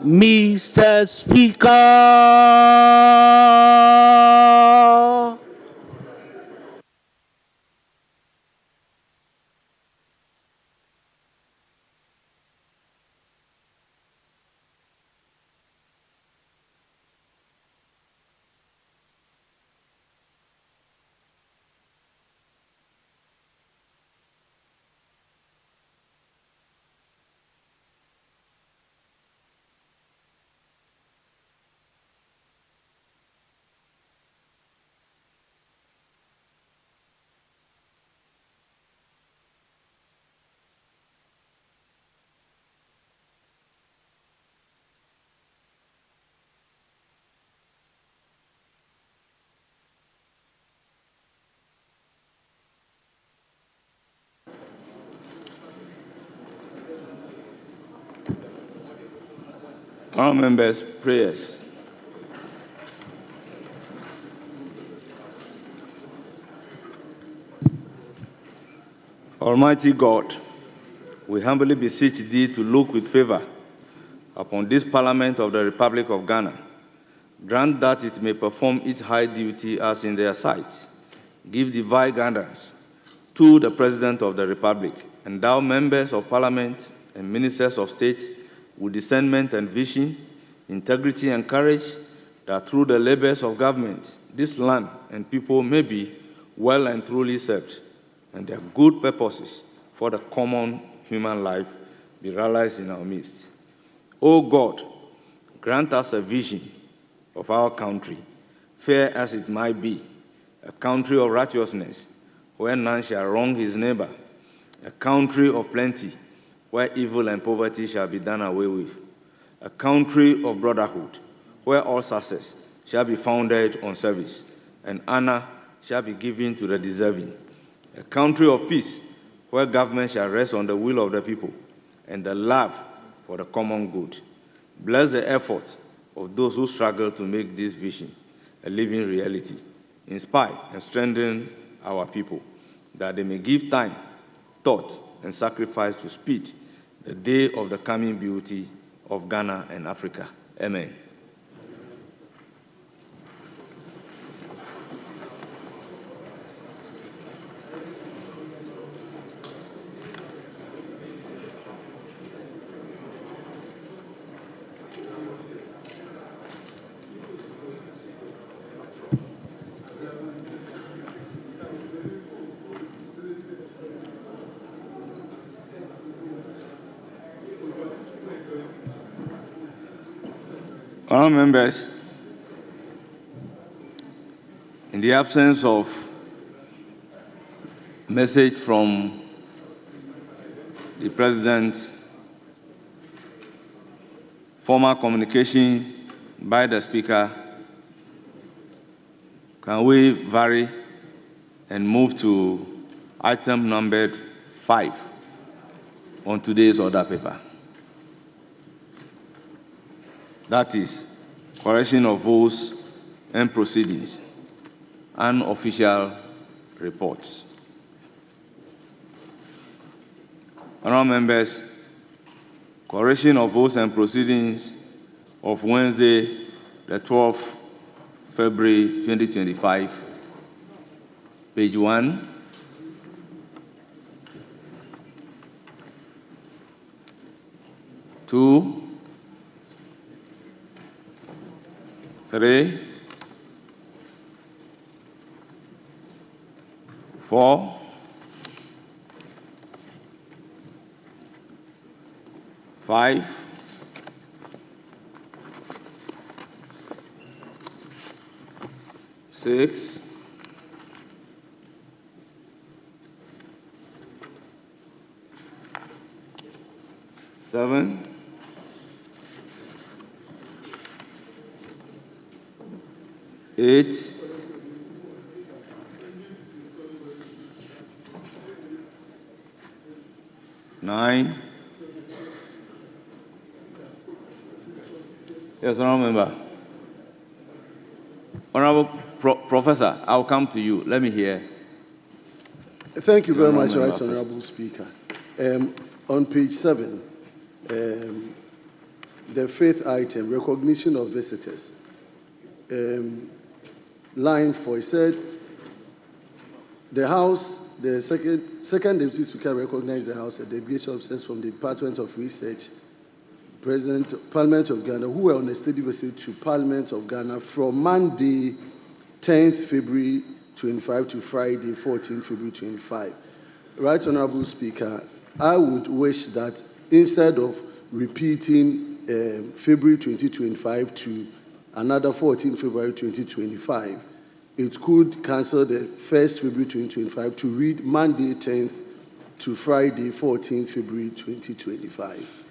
Mr. Speaker. All members, prayers. Almighty God, we humbly beseech thee to look with favor upon this Parliament of the Republic of Ghana. Grant that it may perform its high duty as in their sight. Give divine guidance to the President of the Republic. Endow members of Parliament and ministers of state with discernment and vision, integrity and courage, that through the labors of government, this land and people may be well and truly served, and their good purposes for the common human life be realized in our midst. O God, grant us a vision of our country, fair as it might be, a country of righteousness, where none shall wrong his neighbor, a country of plenty, where evil and poverty shall be done away with, a country of brotherhood, where all success shall be founded on service, and honor shall be given to the deserving, a country of peace, where government shall rest on the will of the people, and the love for the common good. Bless the effort of those who struggle to make this vision a living reality. Inspire and strengthen our people, that they may give time, thought, and sacrifice to speed the day of the coming beauty of Ghana and Africa. Amen. Honourable members, in the absence of message from the President, formal communication by the Speaker, can we vary and move to item numbered 5 on today's order paper? That is, correction of votes and proceedings, and official reports. Honourable members, correction of votes and proceedings of Wednesday, the 12th February 2025, page 1. Two, 3, 4, 5, 6, 7, 8, 9. Yes, honourable member. Honourable Professor, I'll come to you. Let me hear. Thank you very much, Right Honourable Speaker. On page 7, the fifth item, recognition of visitors. Line 4, it said, the House, the second Deputy Speaker recognized the House and delegation officers from the Department of Research, Parliament of Ghana, who were on a study visit to Parliament of Ghana from Monday, 10th February 25 to Friday, 14th February 25. Right Honorable Speaker, I would wish that instead of repeating February 2025 to another 14 February 2025, it could cancel the 1st February 2025 to read Monday 10th to Friday 14th February 2025.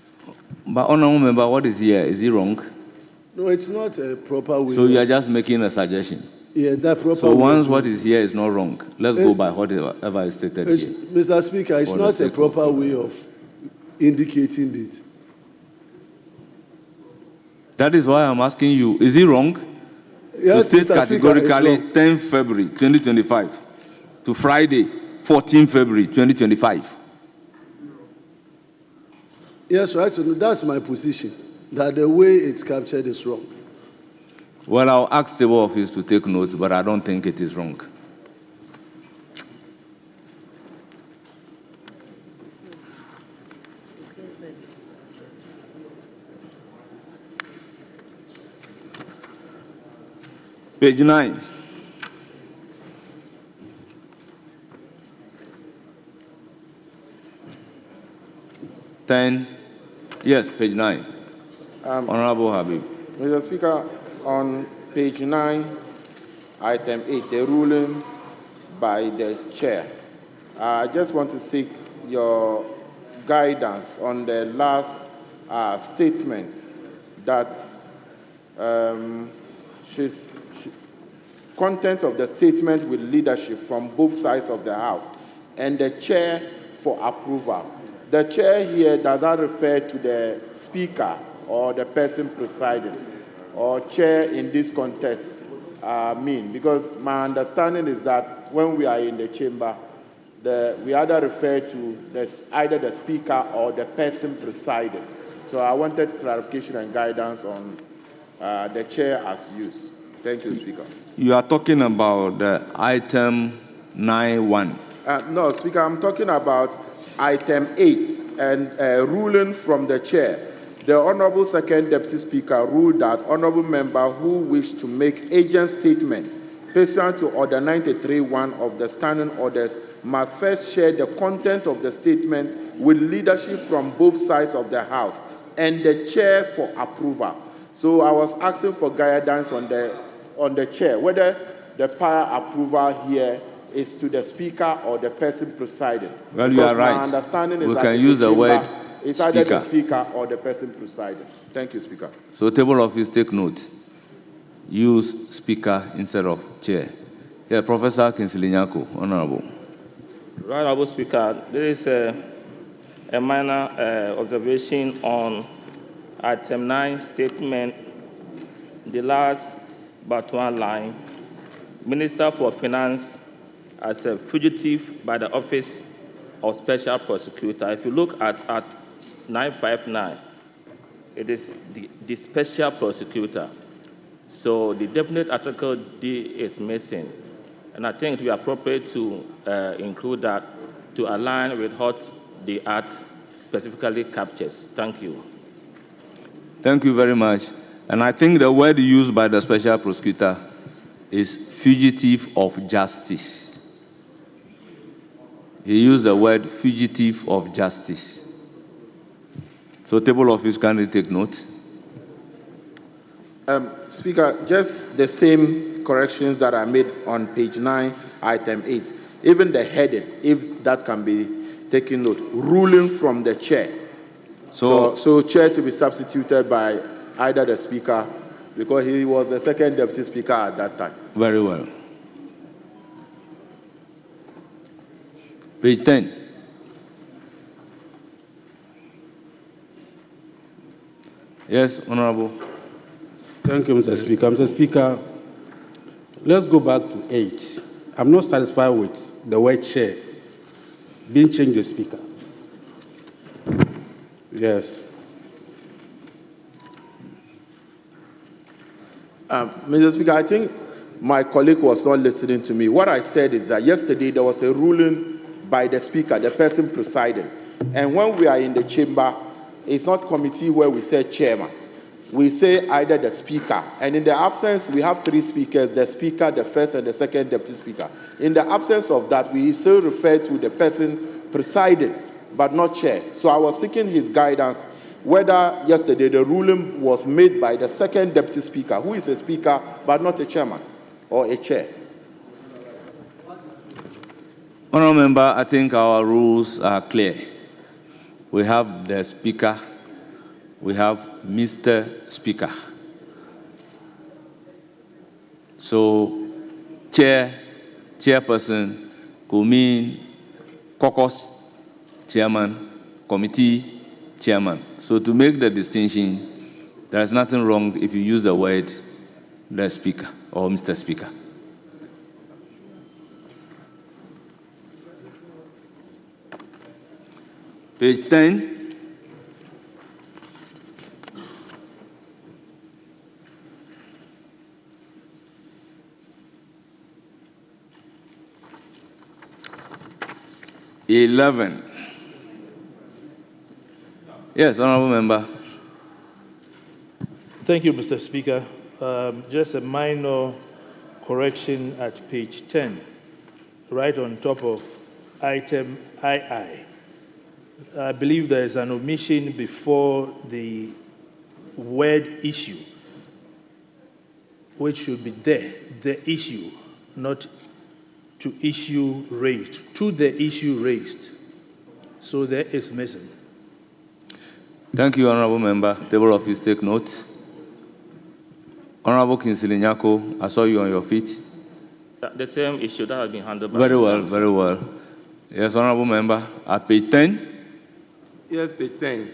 But honorable member, what is here? Is it wrong? No, it's not a proper way. So you are just making a suggestion. Yeah, that proper. So once what is here is not wrong, let's go by whatever is stated here. Mr. Speaker, it's not a proper way of indicating it. That is why I'm asking you, is it wrong? Yes, to state Mr. Speaker, categorically 10 February 2025 to Friday 14 February 2025. Yes, right. So that's my position, that the way it's captured is wrong. Well, I'll ask the office to take notes, but I don't think it is wrong. Page 9. Yes, page 9. Honorable Habib. Mr. Speaker, on page 9, item 8, the ruling by the chair. I just want to seek your guidance on the last statement that content of the statement with leadership from both sides of the House and the chair for approval. The chair here does not refer to the speaker or the person presiding, or chair in this context because my understanding is that when we are in the chamber, we either refer to either the speaker or the person presiding. So I wanted clarification and guidance on the chair as used. Thank you, Speaker. You are talking about item 9.1. No, Speaker, I'm talking about item 8 and ruling from the chair. The Honorable Second Deputy Speaker ruled that honorable member who wished to make agent statement pursuant to Order 93.1 of the Standing Orders must first share the content of the statement with leadership from both sides of the House and the chair for approval. So I was asking for guidance on the chair, whether the prior approval here is to the speaker or the person presiding. Well, you are right. My understanding is we that can use the word it's speaker. either the speaker or the person presiding. Thank you, Speaker. So table office, take note. Use speaker instead of chair. Yeah, Professor Kinsley Nyako, Honorable. Right, Honorable Speaker, there is a minor observation on item 9 statement, the last but one line. Minister for Finance as a fugitive by the Office of Special Prosecutor. If you look at 959, it is the Special Prosecutor. So the definite article D is missing. And I think it would be appropriate to include that to align with what the Act specifically captures. Thank you. Thank you very much. And I think the word used by the Special Prosecutor is fugitive of justice. He used the word fugitive of justice. So table office, can you take note? Speaker, just the same corrections that I made on page 9, item 8. Even the heading, if that can be taken note, ruling from the chair. So chair to be substituted by either the speaker, because he was the second deputy speaker at that time. Very well. Page 10. Yes, Honorable. Thank you, Mr. Speaker. Mr. Speaker, let's go back to 8. I'm not satisfied with the word chair being changed to speaker. Yes. Mr. Speaker, I think my colleague was not listening to me. What I said is that yesterday there was a ruling by the Speaker, the person presiding. And when we are in the chamber, it's not committee where we say chairman. We say either the Speaker. And in the absence, we have 3 speakers, the Speaker, the first and the second Deputy Speaker. In the absence of that, we still refer to the person presiding, but not chair. So I was seeking his guidance whether yesterday the ruling was made by the second Deputy Speaker, who is a Speaker, but not a chairman or a chair. Honourable Member, I think our rules are clear. We have the Speaker, we have Mr. Speaker. So, chairperson could mean caucus chairman, committee chairman. So to make the distinction, there is nothing wrong if you use the word the Speaker or Mr. Speaker. Page 10. Yes, Honourable Member. Thank you, Mr. Speaker. Just a minor correction at page 10, right on top of item II. I believe there is an omission before the word issue, which should be there, the issue, not to issue raised, to the issue raised. So there is missing. Thank you, Honourable Member. Table Office, take note. Honourable Kinsley Nyako, I saw you on your feet. The same issue that has been handled by Very well, very well. Yes, Honourable Member, at page 10. Yes, page 10.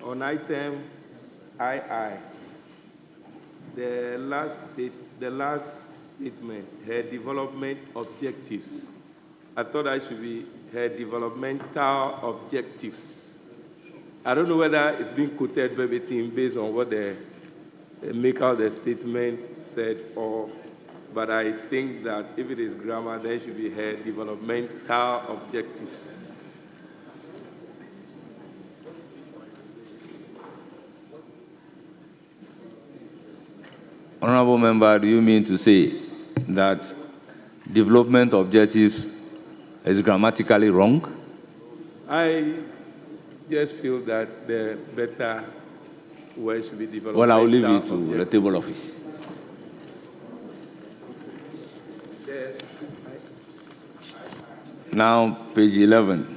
On item II, the last statement, her development objectives. I thought I should be her developmental objectives. I don't know whether it's being quoted verbatim based on what the maker of the statement said, but I think that if it is grammar, then it should be her developmental objectives. Honourable Member, do you mean to say that development objectives is grammatically wrong? I just feel that the better word should be developed. Well, I will leave you to the table office. Now, page 11.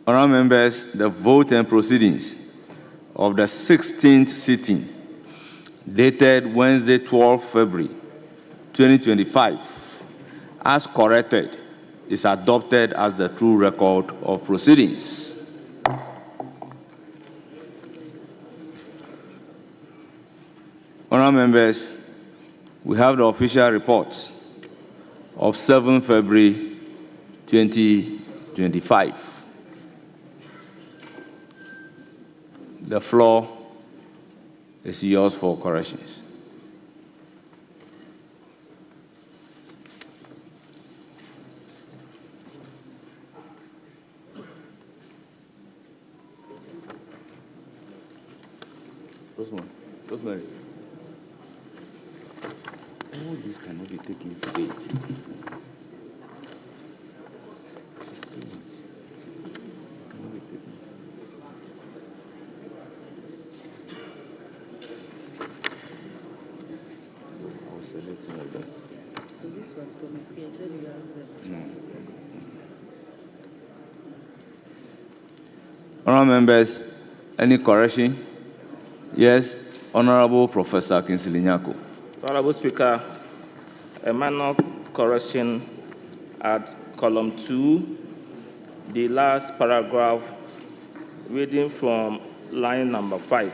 Honourable Members, the vote and proceedings of the 16th sitting, dated Wednesday, 12 February 2025, as corrected, is adopted as the true record of proceedings. Honourable Members, we have the official report of 7 February 2025. The floor is yours for corrections. Rosemary. All this cannot be taken today. So this was for me. I said you asked them. Honourable Members, any correction? Yes, Honourable Professor Kinsley Nyako. Honourable Speaker, a minor correction at column 2, the last paragraph, reading from line number 5.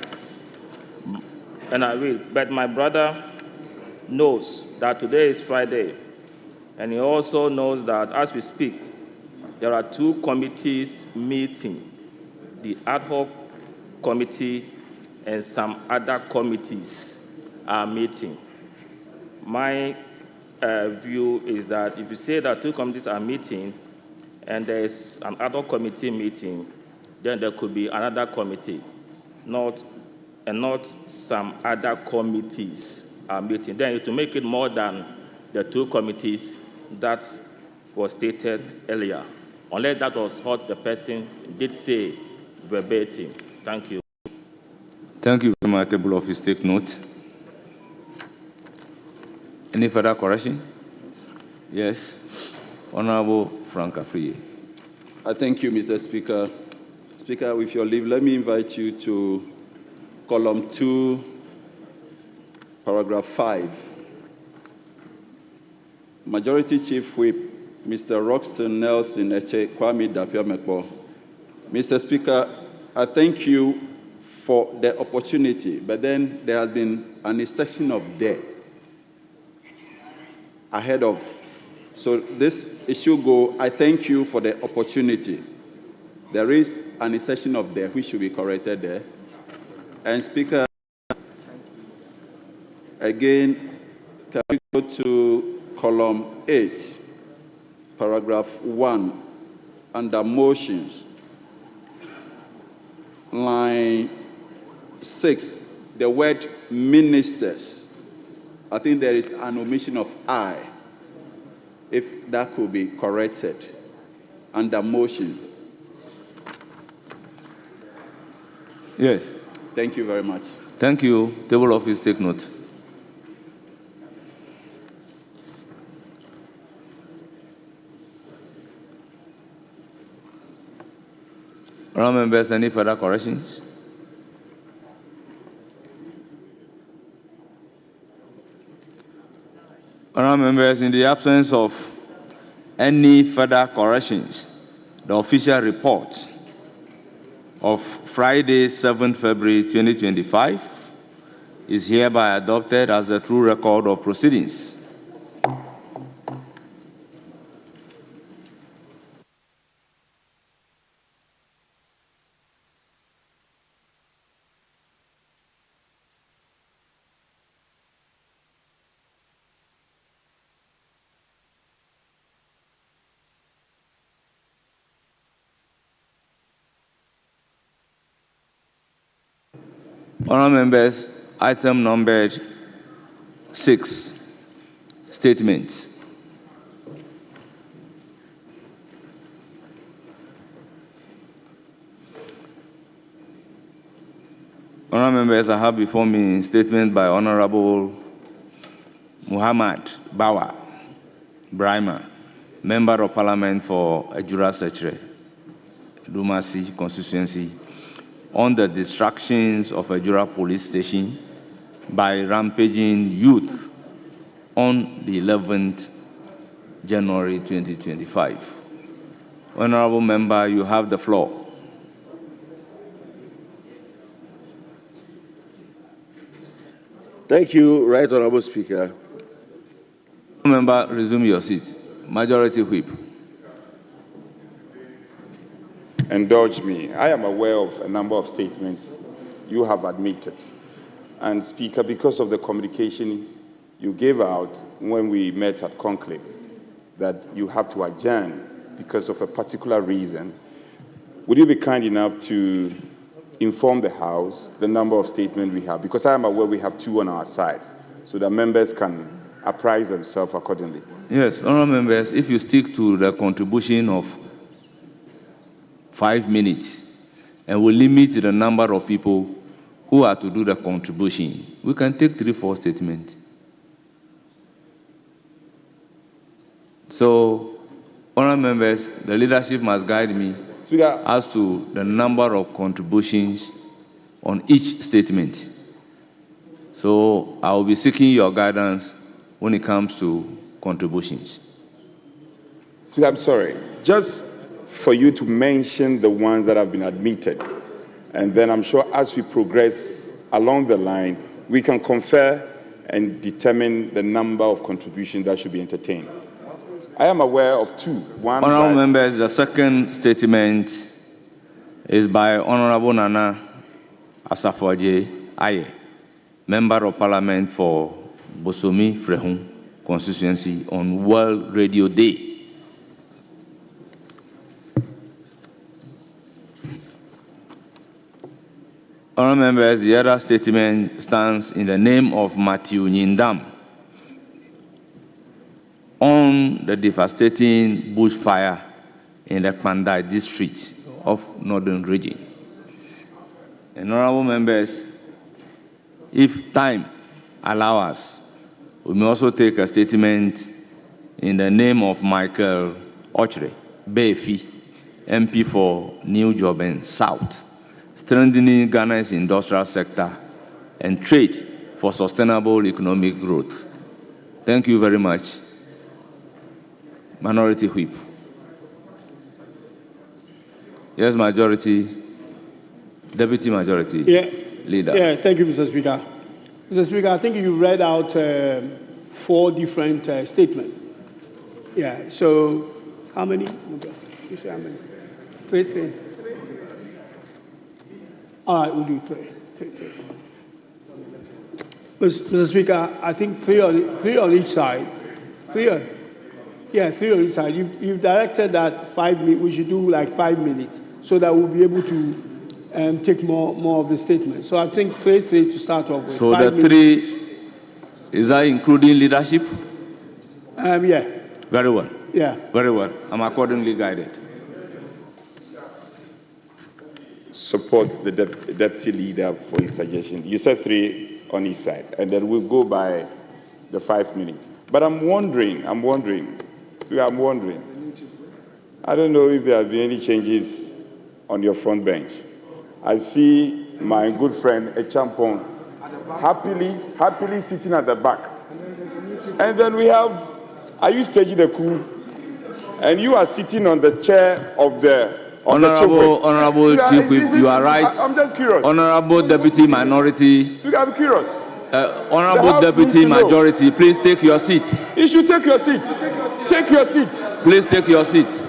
And I read, but my brother knows that today is Friday, and he also knows that as we speak, there are 2 committees meeting, the ad hoc committee and some other committees are meeting. My view is that if you say that 2 committees are meeting and there is an other committee meeting, then there could be another committee, not some other committees are meeting. Then to make it more than the 2 committees that was stated earlier, unless that was what the person did say verbatim. Thank you. Thank you very much. Table office, take note. Any further correction? Yes. Honorable Frank Afriye. I thank you, Mr. Speaker. Speaker, with your leave, let me invite you to column 2, paragraph 5. Majority Chief Whip, Mr. Roxton Nelson Eche Kwame Dapiamekbo. Mr. Speaker, I thank you for the opportunity, but then there has been an insertion of there ahead of. So this issue go, I thank you for the opportunity. There is an insertion of there which should be corrected there. And Speaker, again, can we go to column 8, paragraph 1, under motions, line 6, the word ministers. I think there is an omission of I. If that could be corrected under motion. Yes. Thank you very much. Thank you. Table office, take note. Honourable members, any further corrections? Honourable members, in the absence of any further corrections, the official report of Friday, 7 February 2025 is hereby adopted as the true record of proceedings. Honourable members, item numbered 6, statements. Honourable members, I have before me a statement by Honourable Muhammad Bawa Brahma, Member of Parliament for Ajura Sechere, Dumasi constituency, on the distractions of Ajura police station by rampaging youth on the 11th January 2025. Honourable member, you have the floor. Thank you, Right Honourable Speaker. Member, resume your seat. Majority Whip. Indulge me. I am aware of a number of statements you have admitted. And Speaker, because of the communication you gave out when we met at Conclave, that you have to adjourn because of a particular reason, would you be kind enough to inform the House the number of statements we have? Because I am aware we have 2 on our side, so that members can apprise themselves accordingly. Yes, honourable members, if you stick to the contribution of 5 minutes, and we limit the number of people who are to do the contribution, we can take 3-4 statements. So, honourable members, the leadership must guide me as to the number of contributions on each statement. So, I will be seeking your guidance when it comes to contributions. Speaker, I'm sorry. Just for you to mention the ones that have been admitted. And then I'm sure as we progress along the line, we can confer and determine the number of contributions that should be entertained. I am aware of 2. One, honourable members, the second statement is by Honourable Nana Asafoje Aye, Member of Parliament for Bosomi Frehun constituency on World Radio Day. Honourable members, the other statement stands in the name of Matthew Nyindam on the devastating bushfire in the Pandai district of Northern Region. And honourable members, if time allows us, we may also take a statement in the name of Michael Ochre, Befi, MP for New Joben South, strengthening Ghana's industrial sector and trade for sustainable economic growth. Thank you very much. Minority Whip. Yes, Majority, Deputy Majority Leader. Yeah, thank you, Mr. Speaker. Mr. Speaker, I think you read out 4 different statements. Yeah, so how many? You say how many? 3. All right, we'll do 3. Mr. Speaker, I think 3 on each side. 3 on each side. You've directed that 5 minutes. We should do like 5 minutes so that we'll be able to take more of the statement. So I think 3 to start off with. So the 3, is that including leadership? Yeah. Very well. Yeah. Very well. I'm accordingly guided. Support the deputy leader for his suggestion. You said 3 on each side, and then we'll go by the 5 minutes. But I'm wondering, I don't know if there have been any changes on your front bench. I see my good friend Echampong happily sitting at the back. And then we have, are you staging a coup? And you are sitting on the chair of the Honorable Chief Whip, you are right. I'm just curious. Honorable Deputy Minority. I'm curious. Honorable Deputy Majority, please take your seat. You should take your seat. Take your seat. Please take your seat.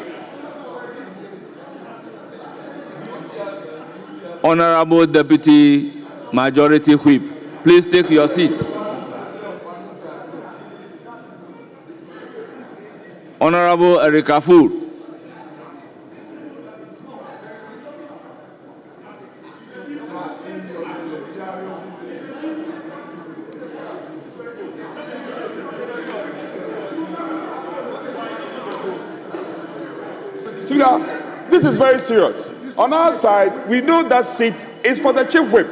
Honorable Deputy Majority Whip, please take your seat. Honorable Erika Food. Speaker, this is very serious. On our side, we know that seat is for the Chief Whip.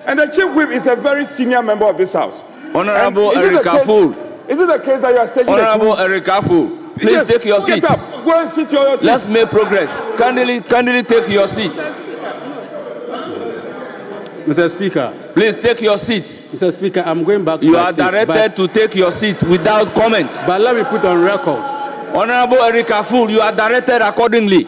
And the Chief Whip is a very senior member of this House. Honorable Erika Food. Is it the case that you are staging Honorable Erika Food, please take your seat. Get up. Go and sit your seat. Let's make progress. Kindly take your seat. Mr. Speaker. Please take your seat. Mr. Speaker, I'm going back to you my are seat, directed to take your seat without comment. But let me put on records. Honorable Erika Fool, you are directed accordingly.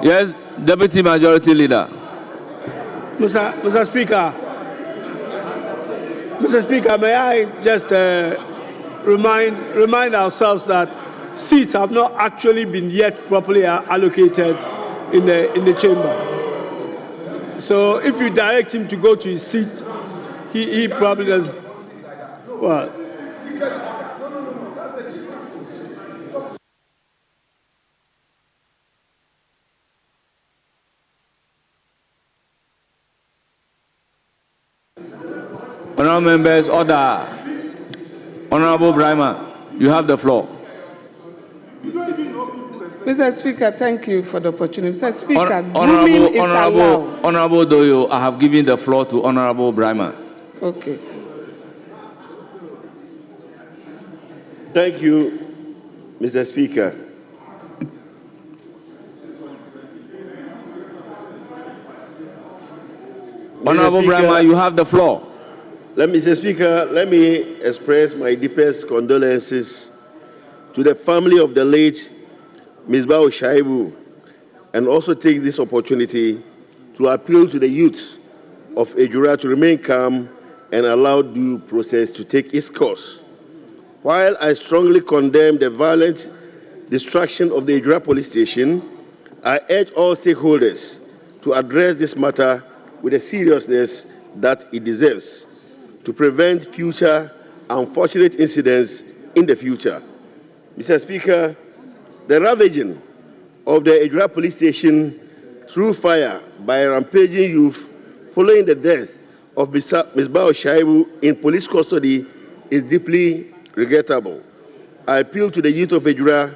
Yes, Deputy Majority Leader. Mr. Speaker, may I just remind ourselves that seats have not actually been yet properly allocated in the chamber. So if you direct him to go to his seat, he probably does. Well. Honourable members, order. Honourable Brahma, you have the floor. Mr. Speaker, thank you for the opportunity. Mr. Speaker, grooming is allowed. Honourable Doyo, I have given the floor to Honourable Brahma. Okay. Thank you, Mr. Speaker. Honourable Brahma, you have the floor. Mr. Speaker, let me express my deepest condolences to the family of the late Ms. Bao Shaibu, and also take this opportunity to appeal to the youth of Ejura to remain calm and allow due process to take its course. While I strongly condemn the violent destruction of the Ijura police station, I urge all stakeholders to address this matter with the seriousness that it deserves to prevent future unfortunate incidents in the future. Mr. Speaker, the ravaging of the Ijura police station through fire by a rampaging youth following the death of Ms. Bao Shaibu in police custody is deeply regrettable. I appeal to the youth of Ijura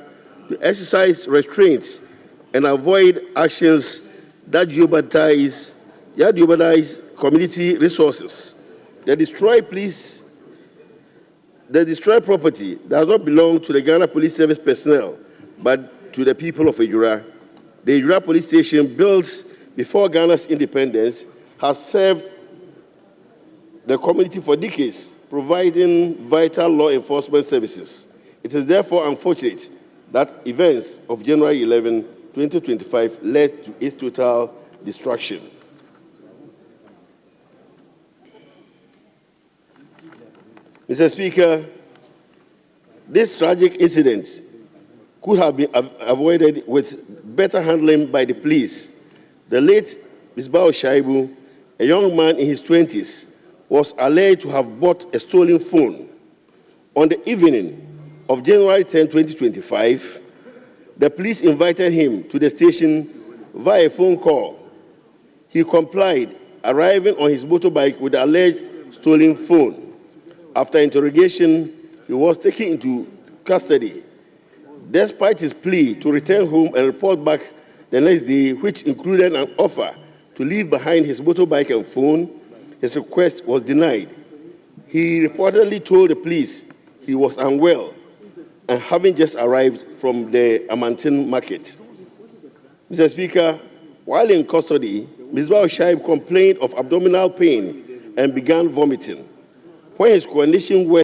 to exercise restraint and avoid actions that jeopardize community resources. The destroyed property does not belong to the Ghana Police Service personnel, but to the people of Ijura. The Ijura police station, built before Ghana's independence, has served the community for decades, providing vital law enforcement services. It is therefore unfortunate that events of January 11, 2025 led to its total destruction. Mr. Speaker, this tragic incident could have been avoided with better handling by the police. The late Ms. Bao Shaibu, a young man in his 20s, was alleged to have bought a stolen phone. On the evening of January 10, 2025, the police invited him to the station via a phone call. He complied, arriving on his motorbike with the alleged stolen phone. After interrogation, he was taken into custody. Despite his plea to return home and report back the next day, which included an offer to leave behind his motorbike and phone, his request was denied. He reportedly told the police he was unwell and having just arrived from the Amantin market. Mr. Speaker, while in custody, Ms. Bao Shaib complained of abdominal pain and began vomiting. When his condition